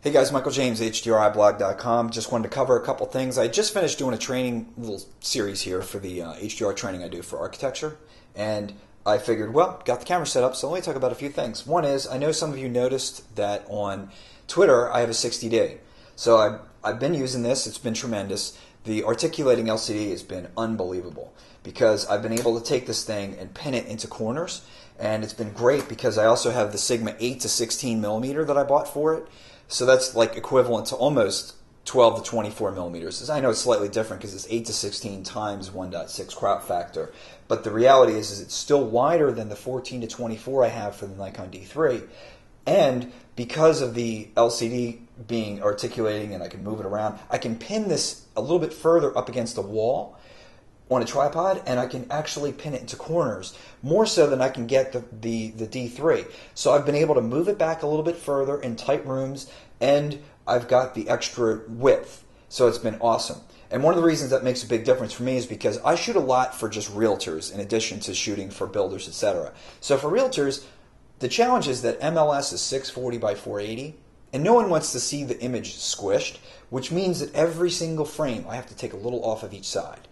Hey guys, Michael James, HDRiblog.com. Just wanted to cover a couple things. I just finished doing a training little series here for the HDR training I do for architecture, and I figured, well, got the camera set up, so let me talk about a few things. One is, I know some of you noticed that on Twitter I have a 60D. So I've been using this, it's been tremendous. The articulating LCD has been unbelievable because I've been able to take this thing and pin it into corners, and it's been great because I also have the Sigma 8 to 16 millimeter that I bought for it. So that's like equivalent to almost 12 to 24 millimeters. I know it's slightly different because it's 8 to 16 times 1.6 crop factor. But the reality is it's still wider than the 14 to 24 I have for the Nikon D3. And because of the LCD being articulating and I can move it around, I can pin this a little bit further up against the wall on a tripod, and I can actually pin it into corners, more so than I can get the D3. So I've been able to move it back a little bit further in tight rooms, and I've got the extra width. So it's been awesome. And one of the reasons that makes a big difference for me is because I shoot a lot for just realtors in addition to shooting for builders, etc. So for realtors, the challenge is that MLS is 640 by 480, and no one wants to see the image squished, which means that every single frame I have to take a little off of each side,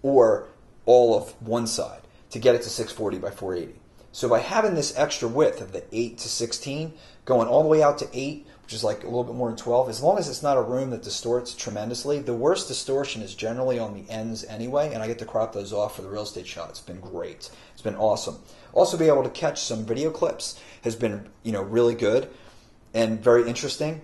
or all of one side, to get it to 640 by 480. So by having this extra width of the 8 to 16, going all the way out to 8, which is like a little bit more than 12, as long as it's not a room that distorts tremendously, the worst distortion is generally on the ends anyway, and I get to crop those off for the real estate shot. It's been great. It's been awesome. Also be able to catch some video clips has been, really good and very interesting.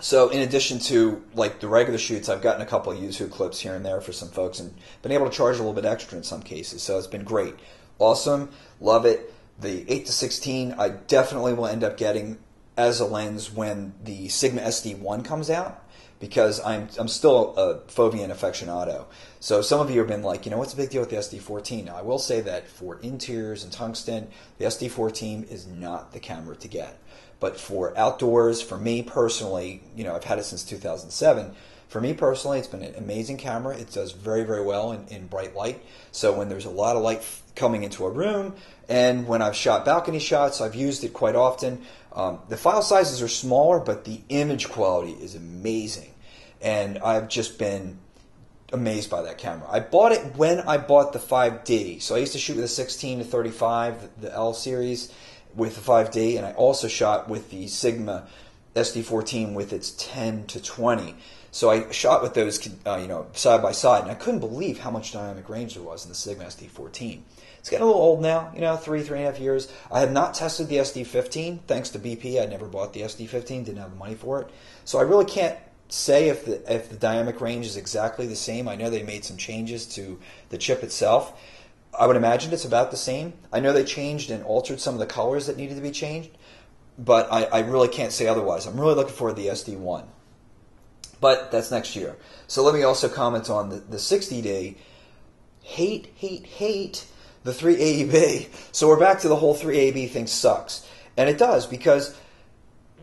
So in addition to like the regular shoots, I've gotten a couple of YouTube clips here and there for some folks and been able to charge a little bit extra in some cases. So it's been great. Awesome. Love it. The 8 to 16 I definitely will end up getting as a lens when the Sigma SD1 comes out, because I'm still a Fovean aficionado. So some of you have been like, what's the big deal with the SD14? Now I will say that for interiors and tungsten, the SD14 is not the camera to get. But for outdoors, for me personally, I've had it since 2007. For me personally, it's been an amazing camera. It does very, very well in bright light. So when there's a lot of light coming into a room, and when I've shot balcony shots, I've used it quite often. The file sizes are smaller, but the image quality is amazing. And I've just been amazed by that camera. I bought it when I bought the 5D. So I used to shoot with a 16 to 35, the L series, with the 5D, and I also shot with the Sigma SD14 with its 10 to 20. So I shot with those, side by side, and I couldn't believe how much dynamic range there was in the Sigma SD14. It's getting a little old now, 3.5 years. I have not tested the SD15, thanks to BP. I never bought the SD15, didn't have the money for it. So I really can't say if the dynamic range is exactly the same. I know they made some changes to the chip itself. I would imagine it's about the same. I know they changed and altered some of the colors that needed to be changed, but I really can't say otherwise. I'm really looking forward to the SD1. But that's next year. So let me also comment on the 60D. Hate the 3AEB. So we're back to the whole 3AEB thing sucks. And it does, because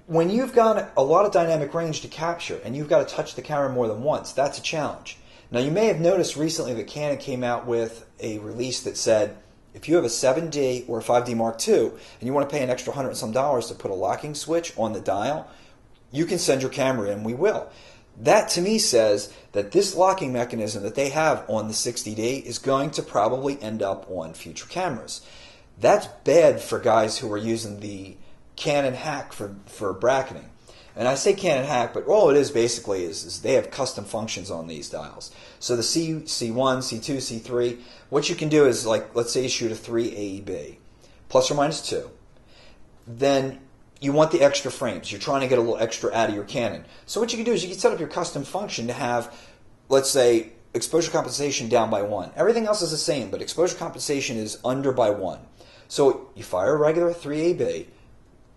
when you've got a lot of dynamic range to capture and you've got to touch the camera more than once, that's a challenge. Now you may have noticed recently that Canon came out with a release that said if you have a 7D or a 5D Mark II and you want to pay an extra $100 and some to put a locking switch on the dial, you can send your camera in, we will. That to me says that this locking mechanism that they have on the 60D is going to probably end up on future cameras. That's bad for guys who are using the Canon hack for bracketing. And I say Canon hack, but all it is basically is they have custom functions on these dials. So the C1, C2, C3, what you can do is, like, let's say you shoot a 3 AEB, plus or minus 2. Then you want the extra frames. You're trying to get a little extra out of your Canon. So what you can do is you can set up your custom function to have, let's say, exposure compensation down by 1. Everything else is the same, but exposure compensation is under by 1. So you fire a regular 3AEB,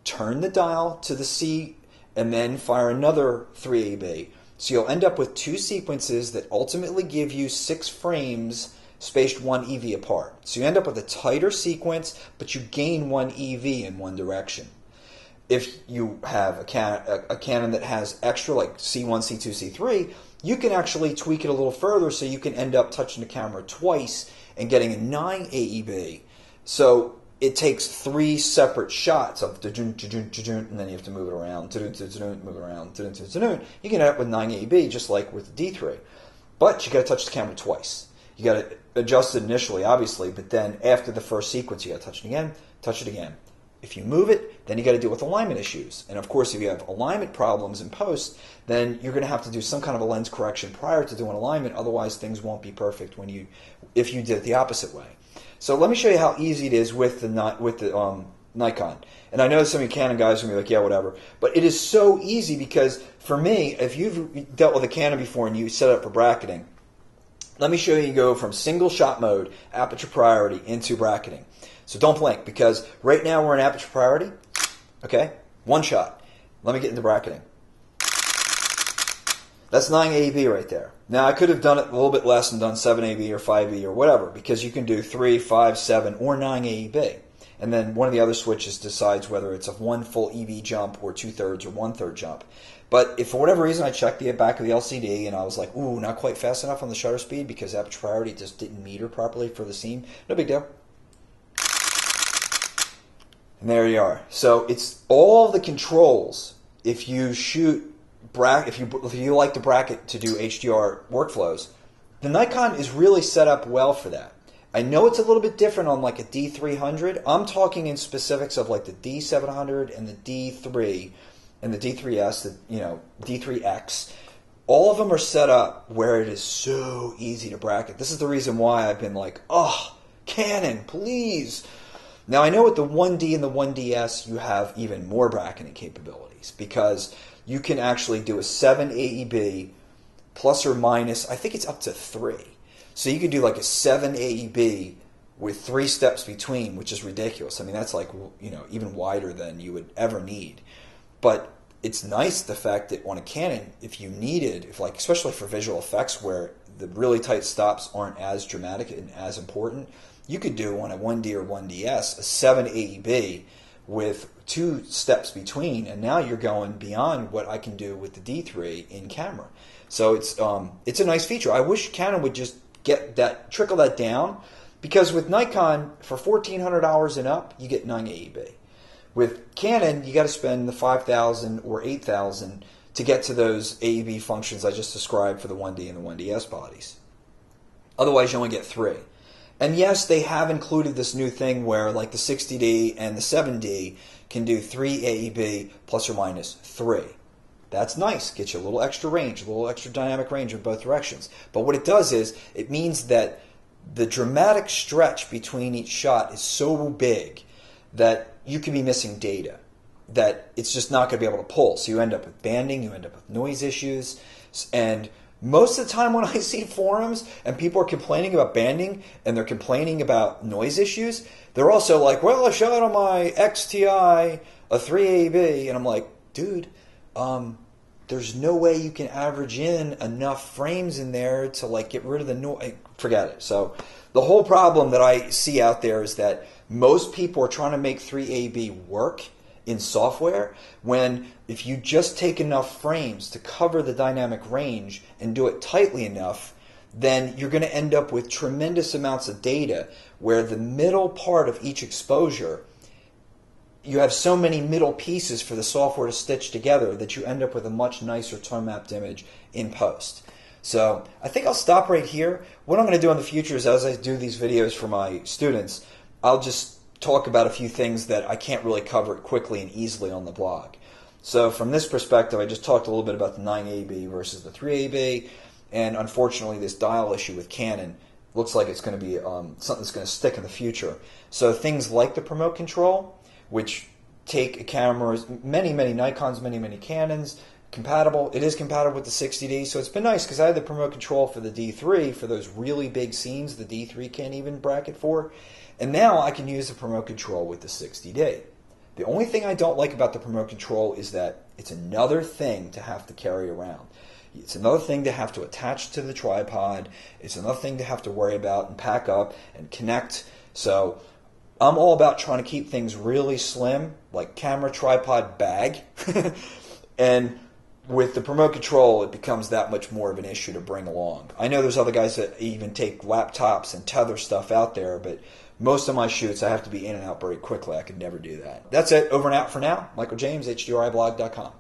turn the dial to the C, and then fire another 3AEB. So you'll end up with 2 sequences that ultimately give you 6 frames spaced 1 EV apart. So you end up with a tighter sequence, but you gain 1 EV in one direction. If you have a Canon that has extra, like C1, C2, C3, you can actually tweak it a little further so you can end up touching the camera twice and getting a 9 AEB. So it takes 3 separate shots of and then you have to move it around, move it around. You can end up with 980p just like with the D3. But you got to touch the camera twice. You got to adjust it initially, obviously, but then after the first sequence, you got to touch it again. If you move it, then you got to deal with alignment issues. And of course, if you have alignment problems in post, then you're going to have to do some kind of a lens correction prior to doing alignment. Otherwise, things won't be perfect if you did it the opposite way. So let me show you how easy it is with the Nikon. And I know some of you Canon guys are going to be like, yeah, whatever. But it is so easy because for me, if you've dealt with a Canon before and you set it up for bracketing, let me show you go from single shot mode, aperture priority, into bracketing. So don't blink because right now we're in aperture priority. Okay, 1 shot. Let me get into bracketing. That's 980p right there. Now I could have done it a little bit less and done 780p or 5e or whatever because you can do 3, 5, 7, or 980p. And then one of the other switches decides whether it's a 1 full EV jump or 2/3 or 1/3 jump. But if for whatever reason I checked the back of the LCD and I was like, ooh, not quite fast enough on the shutter speed because aperture priority just didn't meter properly for the scene, no big deal. And there you are. So it's all the controls. If you shoot if you like to bracket to do HDR workflows, the Nikon is really set up well for that. I know it's a little bit different on like a D300. I'm talking in specifics of like the D700 and the D3 and the D3S, the D3X. All of them are set up where it is so easy to bracket. This is the reason why I've been like, oh, Canon, please. Now I know with the 1D and the 1DS you have even more bracketing capabilities because you can actually do a 780p plus or minus, I think it's up to 3. So you could do like a 780p with 3 steps between, which is ridiculous. I mean, that's like, even wider than you would ever need. But it's nice the fact that on a Canon, if you needed, especially for visual effects where the really tight stops aren't as dramatic and as important, you could do on a 1D or 1DS a 780p with 2 steps between, and now you're going beyond what I can do with the D3 in camera. So it's a nice feature. I wish Canon would just trickle that down, because with Nikon for $1,400 and up, you get 980p. With Canon, you got to spend the $5,000 or $8,000 to get to those AEB functions I just described for the 1D and the 1DS bodies. Otherwise, you only get 3. And yes, they have included this new thing where like the 60D and the 7D can do 3 AEB plus or minus 3. That's nice. Gets you a little extra range, a little extra dynamic range in both directions. But what it does is it means that the dramatic stretch between each shot is so big that you can be missing data, that it's just not going to be able to pull. So you end up with banding, you end up with noise issues, and most of the time when I see forums and people are complaining about banding and they're complaining about noise issues, they're also like, well, I shot on my XTI a 3AEB, and I'm like, dude, there's no way you can average in enough frames in there to like get rid of the noise. Forget it. So the whole problem that I see out there is that most people are trying to make 3AEB work in software, when if you just take enough frames to cover the dynamic range and do it tightly enough, then you're going to end up with tremendous amounts of data where the middle part of each exposure, you have so many middle pieces for the software to stitch together that you end up with a much nicer tone mapped image in post. So I think I'll stop right here. What I'm going to do in the future is, as I do these videos for my students, I'll just talk about a few things that I can't really cover quickly and easily on the blog. So from this perspective, I just talked a little bit about the 9AEB versus the 3AEB, and unfortunately this dial issue with Canon looks like it's going to be something that's going to stick in the future. So things like the promote control, which take a camera's many Nikons, many Canons, compatible. It is compatible with the 60D, so it's been nice because I had the promote control for the D3 for those really big scenes the D3 can't even bracket for. And now I can use the promote control with the 60D. The only thing I don't like about the promote control is that it's another thing to have to carry around. It's another thing to have to attach to the tripod. It's another thing to have to worry about and pack up and connect. So I'm all about trying to keep things really slim, like camera, tripod, bag. And with the promote control, it becomes that much more of an issue to bring along. I know there's other guys that even take laptops and tether stuff out there, but most of my shoots, I have to be in and out very quickly. I could never do that. That's it. Over and out for now. Michael James, HDRIblog.com.